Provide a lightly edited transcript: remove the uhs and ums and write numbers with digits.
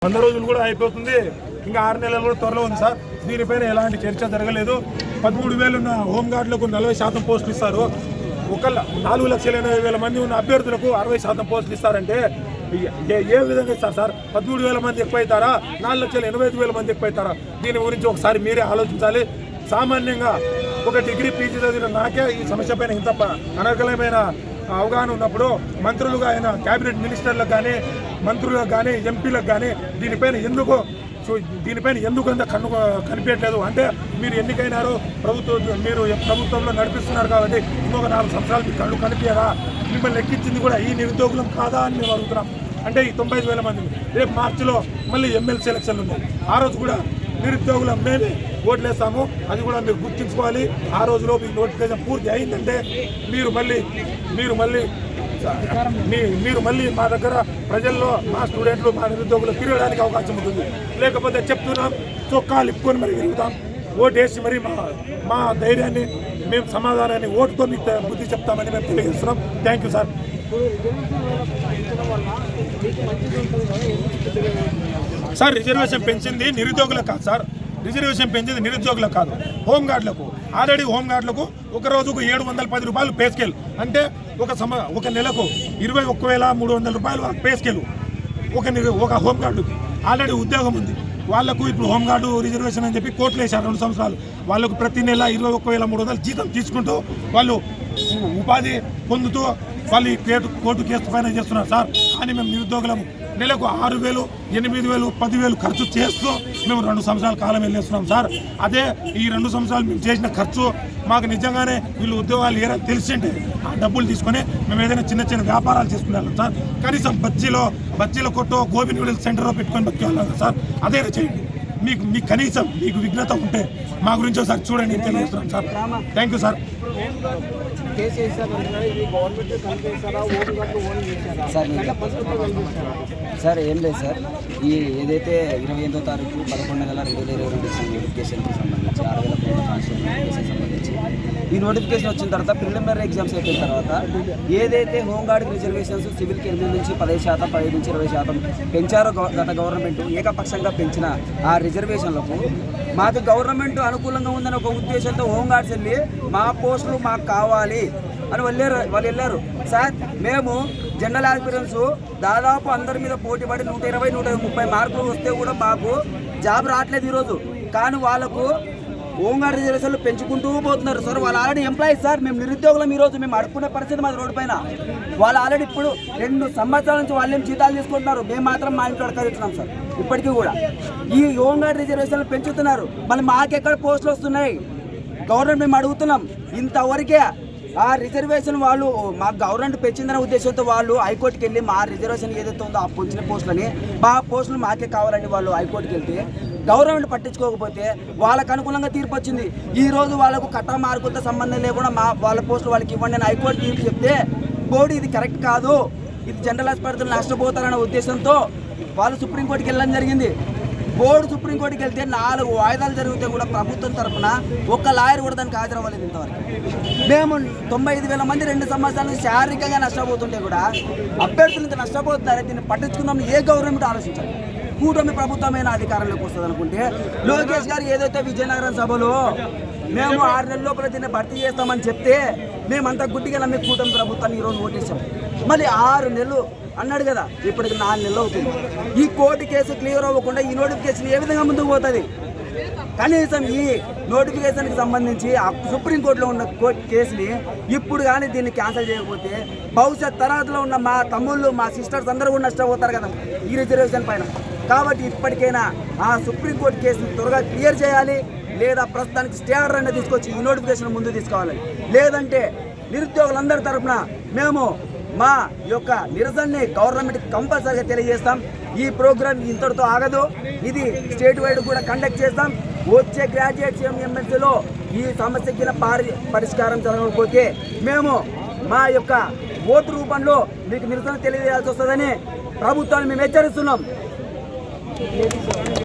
100 రోజులు కూడా అయిపోతుంది. ఇంకా 6 నెలలు కూడా త్వరలో ఉంది సార్. దీనిపైన ఎలాంటి చర్చ జరగలేదు. 13,000 ఉన్న హోంగార్డులకు 40% పోస్టులు ఇస్తారు. 4,80,000 మంది ఉన్న అభ్యర్థులకు 60% పోస్టులు ఇస్తారంటే ఏ విధంగా ఇస్తారు సార్? 13,000 మంది ఎక్కువైతారా? 4,85,000 మంది ఎక్కువైతారా? దీని గురించి ఒకసారి మీరే ఆలోచించాలి. సామాన్యంగా ఒక డిగ్రీ పీజీ చదివిన నాకే ఈ సమస్య పైన ఇంత అనర్గళమైన అవగాహన ఉన్నప్పుడు మంత్రులుగా అయిన క్యాబినెట్ మినిస్టర్లకు కానీ మంత్రులకు కానీ ఎంపీలకు కానీ దీనిపైన ఎందుకు అంత కనిపించట్లేదు? అంటే మీరు ఎన్నికైనారో మీరు ప్రభుత్వంలో నడిపిస్తున్నారు కాబట్టి ఇంకొక 4 సంవత్సరాలు మీ కళ్ళు కనిపించరా? మిమ్మల్ని ఎక్కించింది కూడా ఈ నిరుద్యోగులం కాదా అని మేము అడుగుతున్నాం. అంటే ఈ 95,000 మంది రేపు మార్చిలో మళ్ళీ ఎమ్మెల్సీ ఎలక్షన్లు ఉన్నాయి. ఆ రోజు కూడా నిరుద్యోగులం మేమే ఓట్లేస్తాము. అది కూడా మీరు గుర్తుంచుకోవాలి. ఆ రోజులో మీకు నోటిఫికేషన్ పూర్తి అయిందంటే మీరు మళ్ళీ మా దగ్గర ప్రజల్లో మా స్టూడెంట్లు మా నిరుద్యోగులు తిరగడానికి అవకాశం ఉంటుంది. లేకపోతే చెప్తున్నాం చొక్కాలు ఇప్పుకొని మరి తిరుగుతాం. ఓటేసి మరి మా ధైర్యాన్ని మేము సమాధానాన్ని ఓటుతో మీకు బుద్ధి చెప్తామని మేము తెలియజేస్తున్నాం. Thank you sir. Sir reservation పెంచింది నిరుద్యోగులకు కాదు సార్. రిజర్వేషన్ పెంచింది నిరుద్యోగులకు కాదు, హోంగార్డులకు. ఆల్రెడీ హోంగార్డులకు ఒక రోజుకు 710 రూపాయలు పే స్కేల్. అంటే ఒక నెలకు 21,300 రూపాయలు పే స్కేల్ ఒక హోంగార్డుకి. ఆల్రెడీ ఉద్యోగం ఉంది వాళ్ళకు. ఇప్పుడు హోంగార్డు రిజర్వేషన్ అని చెప్పి కోర్టులు వేశారు 2 సంవత్సరాలు. వాళ్ళకు ప్రతి నెల 21,300 జీతం తీసుకుంటూ వాళ్ళు ఉపాధి పొందుతూ వాళ్ళు ఈ కోర్టు కేసు పైన చేస్తున్నారు సార్. అని మేము నిరుద్యోగులము నెలకు 6,000, 8,000, 10,000 ఖర్చు చేస్తూ మేము 2 సంవత్సరాల కాలం వెళ్ళేస్తున్నాం సార్. అదే ఈ 2 సంవత్సరాలు మేము చేసిన ఖర్చు మాకు నిజంగానే వీళ్ళు ఉద్యోగాలు ఏదైనా తెలిసింటే ఆ డబ్బులు తీసుకొని మేము ఏదైనా చిన్న వ్యాపారాలు చేసుకునే సార్. కనీసం బజ్జీల కొట్టో గోబీ నూడిల్స్ సెంటర్లో పెట్టుకొని బతికేవాళ్ళం సార్. అదేనా చేయండి. మీకు కనీసం మీకు విఘ్నత ఉంటే మా గురించి ఒకసారి చూడండి తెలియజేస్తున్నాం sir. Thank you sir. Sir ఏం లేదు సార్, ఈ ఏదైతే 28వ తారీఖు 11 నెల 2022 ఇచ్చిన నోటిఫికేషన్కి సంబంధించి 6,000 కాన్స్టిట్యూషన్ నోటిఫికేషన్ సంబంధించి ఈ నోటిఫికేషన్ వచ్చిన తర్వాత ప్రిలిమినరీ ఎగ్జామ్స్ అయిపోయిన తర్వాత ఏదైతే హోంగార్డ్ రిజర్వేషన్స్ సివిల్కి 8 నుంచి 10%, 15 నుంచి 20% పెంచారో గత గవర్నమెంట్ ఏకపక్షంగా పెంచిన ఆ రిజర్వేషన్లకు మాకు గవర్నమెంట్ అనుకూలంగా ఉందని ఒక ఉద్దేశంతో హోంగార్డ్స్ వెళ్ళి మా పోస్టులు మాకు కావాలి అని వాళ్ళు వెళ్ళారు సార్. మేము జనరల్ ఆస్పిరెంట్స్ దాదాపు అందరి మీద పోటీపడి 120, 130 మార్కులు వస్తే కూడా మాకు జాబ్ రావట్లేదు ఈరోజు. కానీ వాళ్ళకు హోంగార్డ్ రిజర్వేషన్లు పెంచుకుంటూ పోతున్నారు సార్. వాళ్ళు ఆల్రెడీ ఎంప్లాయీస్ సార్. మేము నిరుద్యోగులం ఈరోజు మేము అడుక్కునే పరిస్థితి మాది రోడ్డు పైన. వాళ్ళు ఆల్రెడీ ఇప్పుడు 2 సంవత్సరాల నుంచి వాళ్ళేం జీతాలు తీసుకుంటున్నారు. మేము మాత్రం మా ఇంట్లో అడగలుగుతున్నాం సార్. ఇప్పటికీ కూడా ఈ హోంగార్డ్ రిజర్వేషన్లు పెంచుతున్నారు. మళ్ళీ మాకెక్కడ పోస్టులు వస్తున్నాయి? గవర్నమెంట్ మేము అడుగుతున్నాం. ఇంతవరకే ఆ రిజర్వేషన్ వాళ్ళు మా గవర్నమెంట్ పెంచిందనే ఉద్దేశంతో వాళ్ళు హైకోర్టుకి వెళ్ళి మా రిజర్వేషన్ ఏదైతే ఉందో ఆ పొంచిన పోస్టులని మా పోస్టులు మాకే కావాలని వాళ్ళు హైకోర్టుకి వెళ్తే గవర్నమెంట్ పట్టించుకోకపోతే వాళ్ళకు అనుకూలంగా తీర్పు వచ్చింది. ఈరోజు వాళ్ళకు కట్ట మార్కులతో సంబంధం లేకుండా వాళ్ళ పోస్టులు వాళ్ళకి ఇవ్వండి అని హైకోర్టు తీర్పు చెప్తే బోర్డు ఇది కరెక్ట్ కాదు, ఇది జనరల్ హాస్పిటల్ నష్టపోతారనే ఉద్దేశంతో వాళ్ళు సుప్రీంకోర్టుకి వెళ్ళడం జరిగింది. బోర్డు సుప్రీంకోర్టుకి వెళ్తే 4 వాయిదాలు జరిగితే కూడా ప్రభుత్వం తరఫున ఒక్క లాయర్ కూడా దానికి హాజరవ్వలేదు ఇంతవరకు. మేము 95,000 మంది 2 సంవత్సరాల నుంచి శారీరకంగా నష్టపోతుంటే కూడా అభ్యర్థులు ఇంత నష్టపోతున్నారే దీన్ని పట్టించుకుందాం ఏ గవర్నమెంట్ ఆలోచించాలి? కూటమి ప్రభుత్వమైన అధికారంలోకి వస్తుంది అనుకుంటే లోకేష్ గారు ఏదైతే విజయనగరం సభలో మేము 6 నెలల లోపల దీన్ని భర్తీ చేస్తామని చెప్తే మేమంతా గుడ్డిగా నమ్మి కూటమి ప్రభుత్వాన్ని ఈరోజు ఓటేసాం. మళ్ళీ 6 నెలలు అన్నాడు కదా, ఇప్పటికి 4 నెలలు అవుతుంది. ఈ కోర్టు కేసు క్లియర్ అవ్వకుండా ఈ నోటిఫికేషన్ ఏ విధంగా ముందుకు పోతుంది? కనీసం ఈ నోటిఫికేషన్కి సంబంధించి సుప్రీంకోర్టులో ఉన్న కేసుని ఇప్పుడు కానీ దీన్ని క్యాన్సిల్ చేయకపోతే భవిష్యత్ తరగతిలో ఉన్న మా తమ్ముళ్ళు మా సిస్టర్స్ అందరూ కూడా నష్టపోతారు కదా ఈ రిజర్వేషన్ పైన. కాబట్టి ఇప్పటికైనా ఆ సుప్రీంకోర్టు కేసుని త్వరగా క్లియర్ చేయాలి, లేదా ప్రస్తుతానికి స్టే ఆర్డర్ అనేది తీసుకొచ్చి ఈ నోటిఫికేషన్ ముందు తీసుకోవాలి. లేదంటే నిరుద్యోగులందరి తరఫున మేము మా యొక్క నిరసనని గవర్నమెంట్కి కంపల్సరీగా తెలియజేస్తాం. ఈ ప్రోగ్రామ్ ఇంతటితో ఆగదు, ఇది స్టేట్ వైడ్ కూడా కండక్ట్ చేస్తాం. వచ్చే గ్రాడ్యుయేట్స్ ఎమ్మెల్సీలో ఈ సమస్యకి పరిష్కారం జరగకపోతే మేము మా యొక్క ఓటు రూపంలో మీకు నిరసన తెలియజేయాల్సి వస్తుందని ప్రభుత్వాన్ని మేము హెచ్చరిస్తున్నాం.